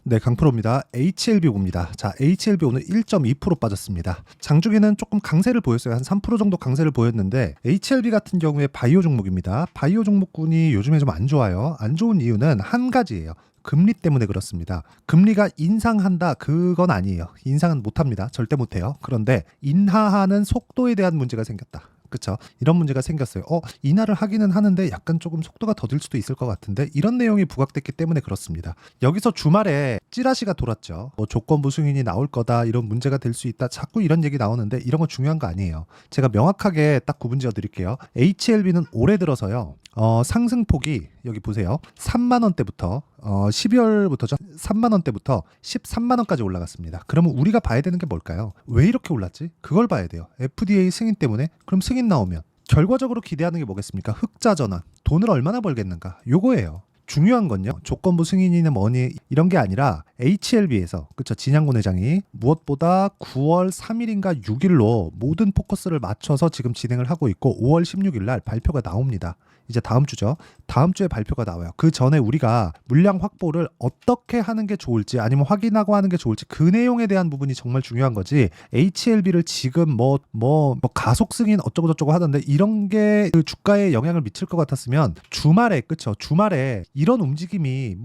네, 강프로입니다. HLB 봅니다. 자, HLB 오늘 1.2% 빠졌습니다. 장중에는 조금 강세를 보였어요. 한 3% 정도 강세를 보였는데 HLB 같은 경우에 바이오 종목입니다. 바이오 종목군이 요즘에 좀 안 좋아요. 안 좋은 이유는 한 가지예요. 금리 때문에 그렇습니다. 금리가 인상한다 그건 아니에요. 인상은 못합니다. 절대 못해요. 그런데 인하하는 속도에 대한 문제가 생겼다. 그렇죠. 이런 문제가 생겼어요. 인하를 하기는 하는데 약간 조금 속도가 더딜 수도 있을 것 같은데 이런 내용이 부각됐기 때문에 그렇습니다. 여기서 주말에 찌라시가 돌았죠. 뭐 조건부 승인이 나올 거다 이런 문제가 될 수 있다. 자꾸 이런 얘기 나오는데 이런 건 중요한 거 아니에요. 제가 명확하게 딱 구분 지어 드릴게요. HLB는 올해 들어서요. 상승폭이 여기 보세요. 3만 원대부터 12월부터죠. 3만 원대부터 13만 원까지 올라갔습니다. 그러면 우리가 봐야 되는 게 뭘까요? 왜 이렇게 올랐지? 그걸 봐야 돼요. FDA 승인 때문에. 그럼 승인 나오면 결과적으로 기대하는 게 뭐겠습니까? 흑자 전환. 돈을 얼마나 벌겠는가? 요거예요. 중요한 건요. 조건부 승인이나 뭐니 이런 게 아니라 HLB에서 그쵸 진양곤 회장이 무엇보다 9월 3일인가 6일로 모든 포커스를 맞춰서 지금 진행을 하고 있고 5월 16일 날 발표가 나옵니다. 이제 다음 주죠. 다음 주에 발표가 나와요. 그 전에 우리가 물량 확보를 어떻게 하는 게 좋을지 아니면 확인하고 하는 게 좋을지 그 내용에 대한 부분이 정말 중요한 거지. HLB를 지금 뭐 가속 승인 어쩌고 저쩌고 하던데 이런 게 그 주가에 영향을 미칠 것 같았으면 주말에 그쵸 주말에 이런 움직임이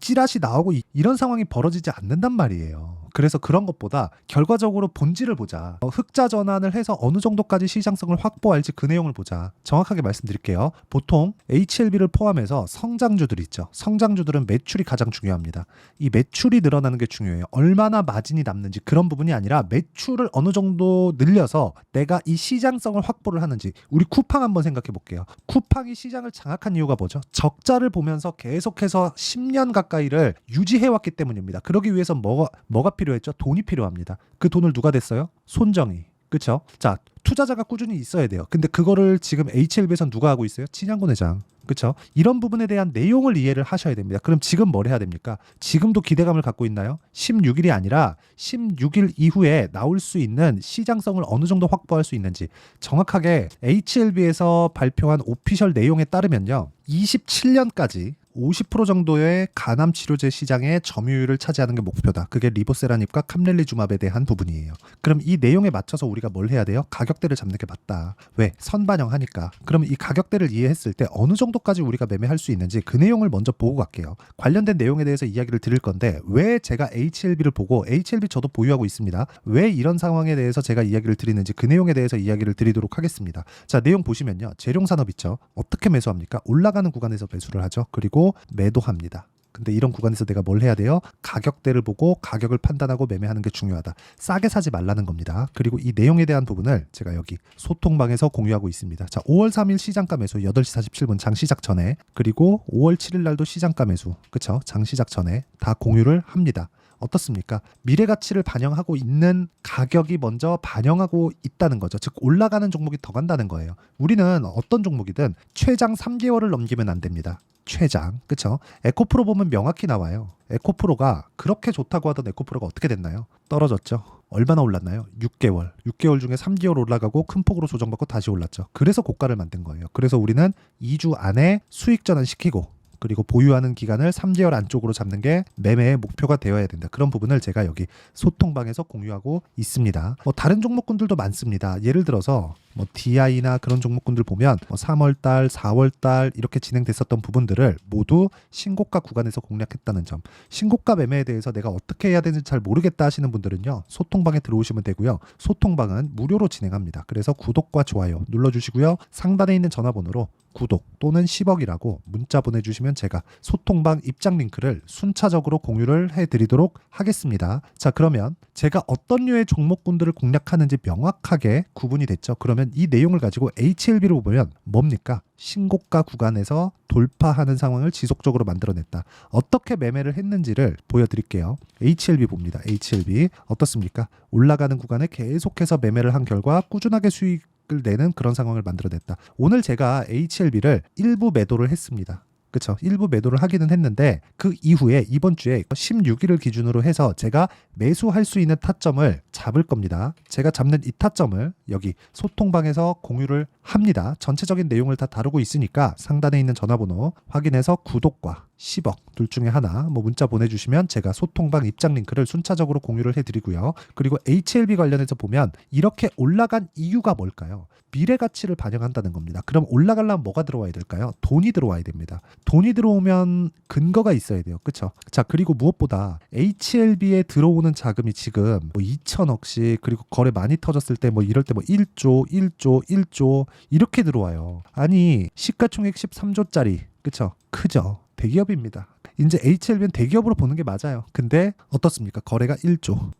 찌라시 나오고 이런 상황이 벌어지지 않는단 말이에요. 그래서 그런 것보다 결과적으로 본질을 보자. 흑자 전환을 해서 어느 정도까지 시장성을 확보할지 그 내용을 보자. 정확하게 말씀드릴게요. 보통 HLB를 포함해서 성장주들 있죠. 성장주들은 매출이 가장 중요합니다. 이 매출이 늘어나는 게 중요해요. 얼마나 마진이 남는지 그런 부분이 아니라 매출을 어느 정도 늘려서 내가 이 시장성을 확보를 하는지. 우리 쿠팡 한번 생각해 볼게요. 쿠팡이 시장을 장악한 이유가 뭐죠? 적자를 보면서 계속해서 10년 가까이를 유지해왔기 때문입니다. 그러기 위해서 뭐가 필요했죠? 돈이 필요합니다. 그 돈을 누가 댔어요? 손정희. 그쵸? 자, 투자자가 꾸준히 있어야 돼요. 근데 그거를 지금 HLB에선 누가 하고 있어요? 진양곤 회장. 그쵸? 이런 부분에 대한 내용을 이해를 하셔야 됩니다. 그럼 지금 뭘 해야 됩니까? 지금도 기대감을 갖고 있나요? 16일이 아니라 16일 이후에 나올 수 있는 시장성을 어느 정도 확보할 수 있는지 정확하게 HLB에서 발표한 오피셜 내용에 따르면요. 27년까지 50% 정도의 간암 치료제 시장의 점유율을 차지하는 게 목표다. 그게 리보세라닙과 캄렐리주맙에 대한 부분이에요. 그럼 이 내용에 맞춰서 우리가 뭘 해야 돼요? 가격대를 잡는 게 맞다. 왜? 선반영하니까. 그러면 이 가격대를 이해했을 때 어느 정도까지 우리가 매매할 수 있는지 그 내용을 먼저 보고 갈게요. 관련된 내용에 대해서 이야기를 드릴 건데 왜 제가 HLB를 보고 HLB 저도 보유하고 있습니다. 왜 이런 상황에 대해서 제가 이야기를 드리는지 그 내용에 대해서 이야기를 드리도록 하겠습니다. 자, 내용 보시면요. 재룡산업 있죠. 어떻게 매수합니까? 올라가는 구간에서 매수를 하죠. 그리고 매도합니다. 근데 이런 구간에서 내가 뭘 해야 돼요? 가격대를 보고 가격을 판단하고 매매하는 게 중요하다. 싸게 사지 말라는 겁니다. 그리고 이 내용에 대한 부분을 제가 여기 소통방에서 공유하고 있습니다. 자, 5월 3일 시장가 매수 8시 47분 장 시작 전에 그리고 5월 7일 날도 시장가 매수 그쵸? 장 시작 전에 다 공유를 합니다. 어떻습니까? 미래 가치를 반영하고 있는 가격이 먼저 반영하고 있다는 거죠. 즉 올라가는 종목이 더 간다는 거예요. 우리는 어떤 종목이든 최장 3개월을 넘기면 안 됩니다. 최장. 그쵸? 에코프로 보면 명확히 나와요. 에코프로가 그렇게 좋다고 하던 에코프로가 어떻게 됐나요? 떨어졌죠. 얼마나 올랐나요? 6개월. 6개월 중에 3개월 올라가고 큰 폭으로 조정받고 다시 올랐죠. 그래서 고가를 만든 거예요. 그래서 우리는 2주 안에 수익 전환시키고 그리고 보유하는 기간을 3개월 안쪽으로 잡는 게 매매의 목표가 되어야 된다. 그런 부분을 제가 여기 소통방에서 공유하고 있습니다. 다른 종목군들도 많습니다. 예를 들어서 DI나 그런 종목군들 보면 3월달, 4월달 이렇게 진행됐었던 부분들을 모두 신고가 구간에서 공략했다는 점. 신고가 매매에 대해서 내가 어떻게 해야 되는지 잘 모르겠다 하시는 분들은요. 소통방에 들어오시면 되고요. 소통방은 무료로 진행합니다. 그래서 구독과 좋아요 눌러주시고요. 상단에 있는 전화번호로 구독 또는 10억이라고 문자 보내주시면 제가 소통방 입장 링크를 순차적으로 공유를 해드리도록 하겠습니다. 자, 그러면 제가 어떤 류의 종목군들을 공략하는지 명확하게 구분이 됐죠. 그러면 이 내용을 가지고 HLB를 보면 뭡니까? 신고가 구간에서 돌파하는 상황을 지속적으로 만들어냈다. 어떻게 매매를 했는지를 보여드릴게요. HLB 봅니다. HLB 어떻습니까? 올라가는 구간에 계속해서 매매를 한 결과 꾸준하게 수익을 내는 그런 상황을 만들어냈다. 오늘 제가 HLB를 일부 매도를 했습니다. 그쵸? 일부 매도를 하기는 했는데 그 이후에 이번 주에 16일을 기준으로 해서 제가 매수할 수 있는 타점을 잡을 겁니다. 제가 잡는 이 타점을 여기 소통방에서 공유를 합니다. 전체적인 내용을 다 다루고 있으니까 상단에 있는 전화번호 확인해서 구독과 10억 둘 중에 하나 뭐 문자 보내주시면 제가 소통방 입장 링크를 순차적으로 공유를 해드리고요. 그리고 HLB 관련해서 보면 이렇게 올라간 이유가 뭘까요? 미래 가치를 반영한다는 겁니다. 그럼 올라가려면 뭐가 들어와야 될까요? 돈이 들어와야 됩니다. 돈이 들어오면 근거가 있어야 돼요. 그렇죠? 자, 그리고 무엇보다 HLB에 들어오는 자금이 지금 뭐 2천억씩 그리고 거래 많이 터졌을 때 뭐 이럴 때 뭐 1조 이렇게 들어와요. 아니 시가총액 13조짜리 그렇죠? 크죠? 대기업입니다. 이제 HLB는 대기업으로 보는 게 맞아요. 근데 어떻습니까? 거래가 1조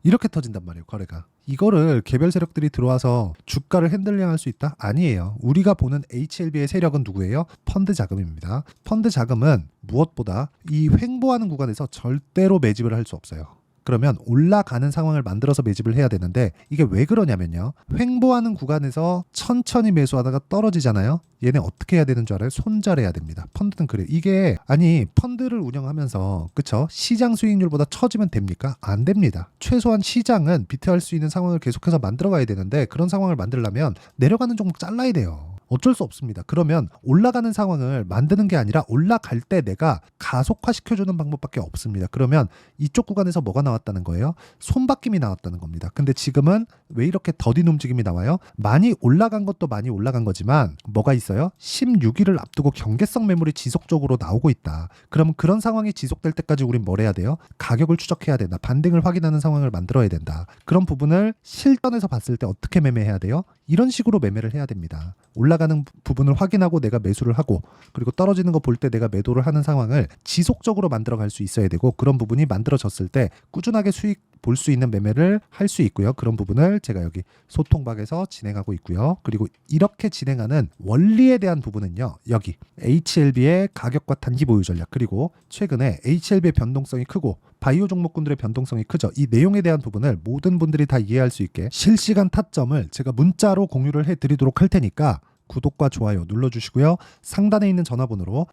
이렇게 터진단 말이에요. 거래가. 이거를 개별 세력들이 들어와서 주가를 핸들링할 수 있다? 아니에요. 우리가 보는 HLB의 세력은 누구예요? 펀드 자금입니다. 펀드 자금은 무엇보다 이 횡보하는 구간에서 절대로 매집을 할 수 없어요. 그러면 올라가는 상황을 만들어서 매집을 해야 되는데 이게 왜 그러냐면요. 횡보하는 구간에서 천천히 매수하다가 떨어지잖아요. 얘네 어떻게 해야 되는 줄 알아요? 손절해야 됩니다. 펀드는 그래요. 이게 아니 펀드를 운영하면서 그쵸? 시장 수익률보다 처지면 됩니까? 안 됩니다. 최소한 시장은 비트할 수 있는 상황을 계속해서 만들어 가야 되는데 그런 상황을 만들려면 내려가는 종목 잘라야 돼요. 어쩔 수 없습니다. 그러면 올라가는 상황을 만드는 게 아니라 올라갈 때 내가 가속화시켜주는 방법밖에 없습니다. 그러면 이쪽 구간에서 뭐가 나왔다는 거예요? 손바뀜이 나왔다는 겁니다. 근데 지금은 왜 이렇게 더딘 움직임이 나와요? 많이 올라간 것도 많이 올라간 거지만 뭐가 있어요? 16일을 앞두고 경계성 매물이 지속적으로 나오고 있다. 그럼 그런 상황이 지속될 때까지 우린 뭘 해야 돼요? 가격을 추적해야 된다. 반등을 확인하는 상황을 만들어야 된다. 그런 부분을 실전에서 봤을 때 어떻게 매매해야 돼요? 이런 식으로 매매를 해야 됩니다. 올라가는 부분을 확인하고 내가 매수를 하고 그리고 떨어지는 거 볼 때 내가 매도를 하는 상황을 지속적으로 만들어 갈 수 있어야 되고 그런 부분이 만들어졌을 때 꾸준하게 수익 볼 수 있는 매매를 할 수 있고요. 그런 부분을 제가 여기 소통박에서 진행하고 있고요. 그리고 이렇게 진행하는 원리에 대한 부분은요. 여기 HLB의 가격과 단기 보유 전략 그리고 최근에 HLB의 변동성이 크고 바이오 종목군들의 변동성이 크죠. 이 내용에 대한 부분을 모든 분들이 다 이해할 수 있게 실시간 타점을 제가 문자로 공유를 해드리도록 할 테니까 구독과 좋아요 눌러주시고요. 상단에 있는 전화번호로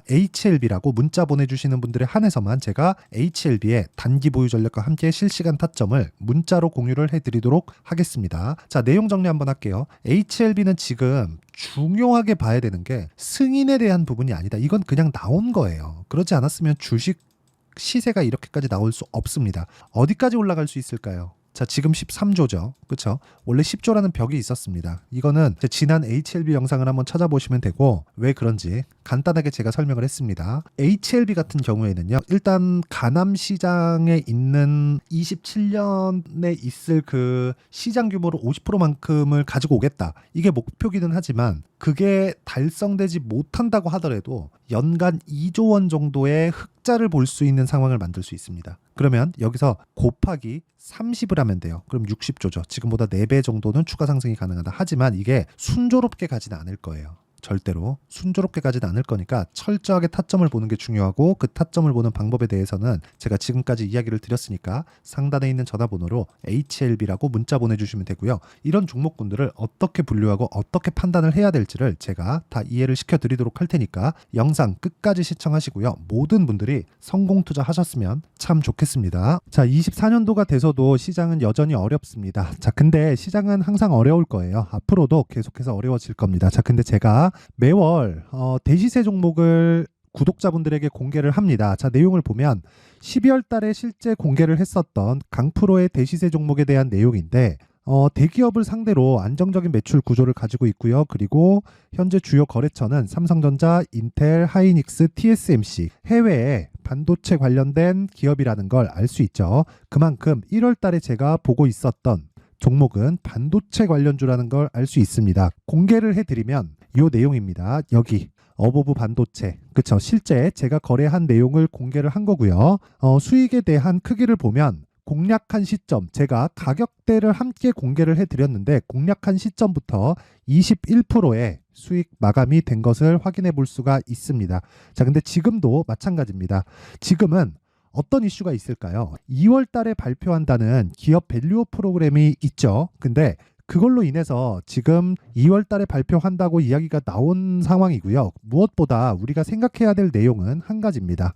HLB라고 문자 보내주시는 분들에 한해서만 제가 HLB의 단기 보유 전략과 함께 실시간 타점을 문자로 공유를 해드리도록 하겠습니다. 자, 내용 정리 한번 할게요. HLB는 지금 중요하게 봐야 되는 게 승인에 대한 부분이 아니다. 이건 그냥 나온 거예요. 그렇지 않았으면 주식 시세가 이렇게까지 나올 수 없습니다. 어디까지 올라갈 수 있을까요? 자, 지금 13조죠. 그렇죠? 원래 10조라는 벽이 있었습니다. 이거는 지난 HLB 영상을 한번 찾아보시면 되고 왜 그런지 간단하게 제가 설명을 했습니다. HLB 같은 경우에는요. 일단 가남 시장에 있는 27년에 있을 그 시장 규모로 50%만큼을 가지고 오겠다. 이게 목표기는 하지만 그게 달성되지 못한다고 하더라도 연간 2조 원 정도의 흑자를 볼 수 있는 상황을 만들 수 있습니다. 그러면 여기서 곱하기 30을 하면 돼요. 그럼 60조죠. 지금보다 4배 정도는 추가 상승이 가능하다. 하지만 이게 순조롭게 가지는 않을 거예요. 절대로 순조롭게 가지는 않을 거니까 철저하게 타점을 보는 게 중요하고 그 타점을 보는 방법에 대해서는 제가 지금까지 이야기를 드렸으니까 상단에 있는 전화번호로 HLB라고 문자 보내주시면 되고요. 이런 종목군들을 어떻게 분류하고 어떻게 판단을 해야 될지를 제가 다 이해를 시켜드리도록 할 테니까 영상 끝까지 시청하시고요. 모든 분들이 성공 투자하셨으면 참 좋겠습니다. 자, 24년도가 돼서도 시장은 여전히 어렵습니다. 자, 근데 시장은 항상 어려울 거예요. 앞으로도 계속해서 어려워질 겁니다. 자, 근데 제가 매월 대시세 종목을 구독자분들에게 공개를 합니다. 자, 내용을 보면 12월 달에 실제 공개를 했었던 강프로의 대시세 종목에 대한 내용인데 대기업을 상대로 안정적인 매출 구조를 가지고 있고요. 그리고 현재 주요 거래처는 삼성전자, 인텔, 하이닉스, TSMC, 해외에 반도체 관련된 기업이라는 걸 알 수 있죠. 그만큼 1월 달에 제가 보고 있었던 종목은 반도체 관련주라는 걸 알 수 있습니다. 공개를 해드리면 이 내용입니다. 여기 어보브 반도체, 그쵸? 실제 제가 거래한 내용을 공개를 한 거고요. 수익에 대한 크기를 보면 공략한 시점, 제가 가격대를 함께 공개를 해드렸는데 공략한 시점부터 21%의 수익 마감이 된 것을 확인해 볼 수가 있습니다. 자, 근데 지금도 마찬가지입니다. 지금은 어떤 이슈가 있을까요? 2월 달에 발표한다는 기업 밸류업 프로그램이 있죠. 근데 그걸로 인해서 지금 2월 달에 발표한다고 이야기가 나온 상황이고요. 무엇보다 우리가 생각해야 될 내용은 한 가지입니다.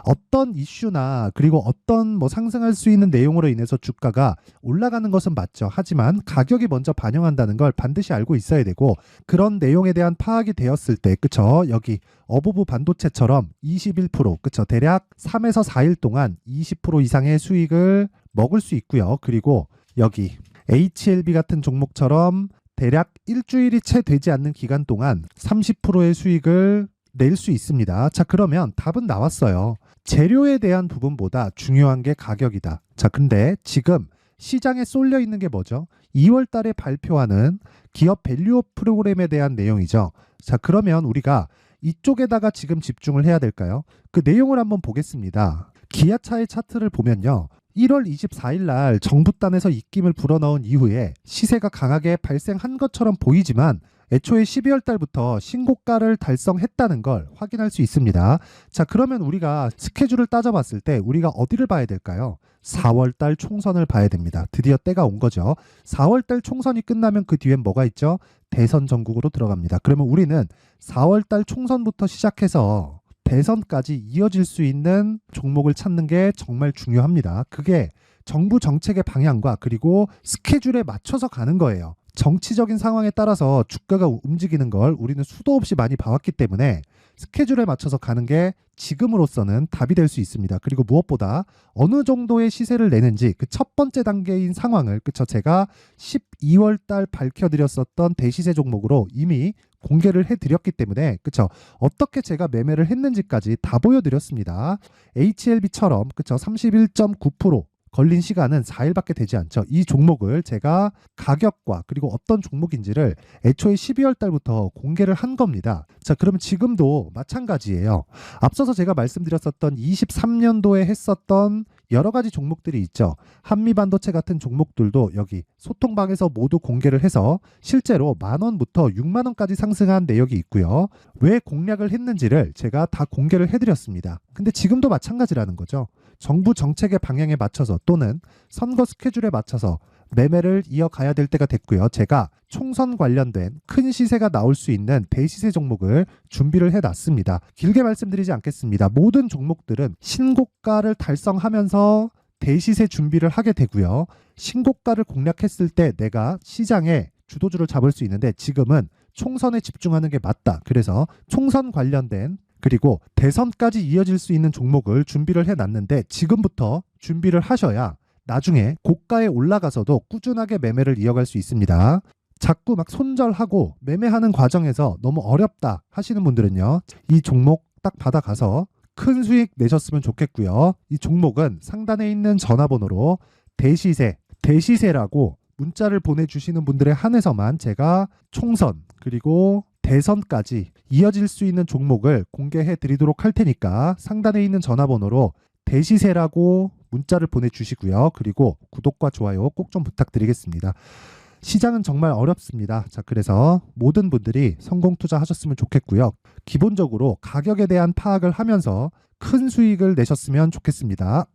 어떤 이슈나 그리고 어떤 뭐 상승할 수 있는 내용으로 인해서 주가가 올라가는 것은 맞죠. 하지만 가격이 먼저 반영한다는 걸 반드시 알고 있어야 되고, 그런 내용에 대한 파악이 되었을 때, 그쵸? 여기 어부부 반도체처럼 21%, 그쵸? 대략 3에서 4일 동안 20% 이상의 수익을 먹을 수 있고요. 그리고 여기 HLB 같은 종목처럼 대략 일주일이 채 되지 않는 기간 동안 30%의 수익을 낼 수 있습니다. 자, 그러면 답은 나왔어요. 재료에 대한 부분보다 중요한 게 가격이다. 자, 근데 지금 시장에 쏠려 있는 게 뭐죠? 2월 달에 발표하는 기업 밸류업 프로그램에 대한 내용이죠. 자, 그러면 우리가 이쪽에다가 지금 집중을 해야 될까요? 그 내용을 한번 보겠습니다. 기아차의 차트를 보면요. 1월 24일 날 정부단에서 입김을 불어넣은 이후에 시세가 강하게 발생한 것처럼 보이지만 애초에 12월 달부터 신고가를 달성했다는 걸 확인할 수 있습니다. 자, 그러면 우리가 스케줄을 따져봤을 때 우리가 어디를 봐야 될까요? 4월 달 총선을 봐야 됩니다. 드디어 때가 온 거죠. 4월 달 총선이 끝나면 그 뒤엔 뭐가 있죠? 대선 전국으로 들어갑니다. 그러면 우리는 4월 달 총선부터 시작해서 대선까지 이어질 수 있는 종목을 찾는 게 정말 중요합니다. 그게 정부 정책의 방향과 그리고 스케줄에 맞춰서 가는 거예요. 정치적인 상황에 따라서 주가가 움직이는 걸 우리는 수도 없이 많이 봐왔기 때문에 스케줄에 맞춰서 가는 게 지금으로서는 답이 될 수 있습니다. 그리고 무엇보다 어느 정도의 시세를 내는지 그 첫 번째 단계인 상황을, 그쵸, 제가 12월 달 밝혀드렸었던 대시세 종목으로 이미 공개를 해드렸기 때문에, 그쵸, 어떻게 제가 매매를 했는지까지 다 보여드렸습니다. HLB처럼, 그쵸, 31.9% 걸린 시간은 4일밖에 되지 않죠. 이 종목을 제가 가격과 그리고 어떤 종목인지를 애초에 12월 달부터 공개를 한 겁니다. 자, 그러면 지금도 마찬가지예요. 앞서서 제가 말씀드렸었던 23년도에 했었던 여러 가지 종목들이 있죠. 한미반도체 같은 종목들도 여기 소통방에서 모두 공개를 해서 실제로 10,000원부터 60,000원까지 상승한 내역이 있고요. 왜 공략을 했는지를 제가 다 공개를 해드렸습니다. 근데 지금도 마찬가지라는 거죠. 정부 정책의 방향에 맞춰서 또는 선거 스케줄에 맞춰서 매매를 이어가야 될 때가 됐고요. 제가 총선 관련된 큰 시세가 나올 수 있는 대시세 종목을 준비를 해놨습니다. 길게 말씀드리지 않겠습니다. 모든 종목들은 신고가를 달성하면서 대시세 준비를 하게 되고요. 신고가를 공략했을 때 내가 시장에 주도주를 잡을 수 있는데 지금은 총선에 집중하는 게 맞다. 그래서 총선 관련된 그리고 대선까지 이어질 수 있는 종목을 준비를 해놨는데 지금부터 준비를 하셔야 나중에 고가에 올라가서도 꾸준하게 매매를 이어갈 수 있습니다. 자꾸 막 손절하고 매매하는 과정에서 너무 어렵다 하시는 분들은요, 이 종목 딱 받아가서 큰 수익 내셨으면 좋겠고요. 이 종목은 상단에 있는 전화번호로 대시세라고 문자를 보내주시는 분들에 한해서만 제가 총선 그리고 대선까지 이어질 수 있는 종목을 공개해 드리도록 할 테니까 상단에 있는 전화번호로 대시세라고 문자를 보내주시고요. 그리고 구독과 좋아요 꼭 좀 부탁드리겠습니다. 시장은 정말 어렵습니다. 자, 그래서 모든 분들이 성공 투자하셨으면 좋겠고요. 기본적으로 가격에 대한 파악을 하면서 큰 수익을 내셨으면 좋겠습니다.